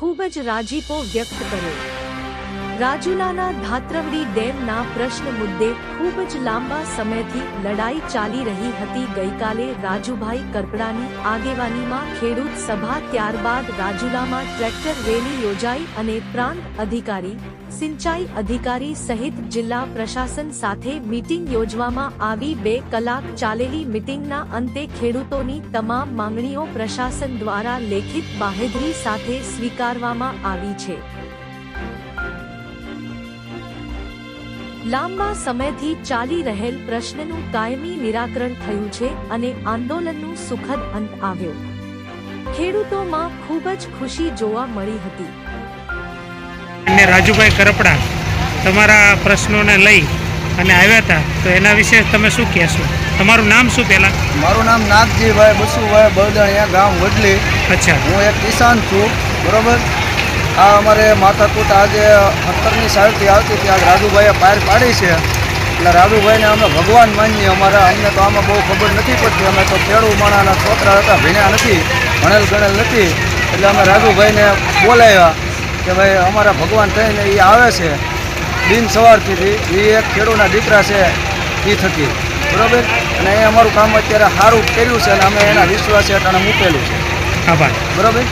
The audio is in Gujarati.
ખૂબ જ રાજીપો વ્યક્ત કર્યો। રાજુલાના ધાત્રવડી ડેમના પ્રશ્ન મુદ્દે ખૂબ જ લાંબા સમયથી લડાઈ ચાલી રહી હતી। ગઈકાલે રાજુભાઈ કરપડાની આગેવાનીમાં ખેડૂત સભા, ત્યારબાદ રાજુલામાં ટ્રેક્ટર રેલી યોજાઈ અને પ્રાંત અધિકારી, સિંચાઈ અધિકારી સહિત જિલ્લા પ્રશાસન સાથે મીટિંગ યોજવામાં આવી। 2 કલાક ચાલેલી મીટિંગના અંતે ખેડૂતોની તમામ માંગણીઓ પ્રશાસન દ્વારા લેખિત બાહેધરી સાથે સ્વીકારવામાં આવી છે। લાંબા સમયથી ચાલી રહેલ પ્રશ્નનું કાયમી નિરાકરણ થયું છે અને આંદોલનનું સુખદ અંત આવ્યો। ખેડૂતોમાં ખૂબ જ ખુશી જોવા મળી હતી। અને રાજુભાઈ કરપડા તમારા પ્રશ્નોને લઈ અને આવ્યા હતા, તો એના વિશે તમે શું કહેશો? તમારું નામ શું પહેલા? મારું નામ નાગજીભાઈ બસુભાઈ બળદણિયા, ગામ વડલી। અચ્છા, હું એક કિસાન છું, બરોબર। આ અમારે માથાકૂટ આજે 17મી સાલથી આવતી હતી, આજ રાજુભાઈએ પાર પાડી છે। એટલે રાજુભાઈને અમે ભગવાન માનીએ। અમને તો આમાં બહુ ખબર નથી પડતી, અમે તો ખેડૂત માણાના છોકરા હતા, ભણ્યા નથી, ભણેલ ગણેલ નથી। એટલે અમે રાજુભાઈને બોલાવ્યા કે ભાઈ અમારા ભગવાન થઈને એ આવે છે દિન સવારથી, એ એક ખેડૂતના દીકરા છે એ થકી, બરાબર। અને એ અમારું કામ અત્યારે સારું કર્યું છે અને અમે એના વિશ્વાસે અટાણે મૂકેલું છે, આભાર, બરાબર।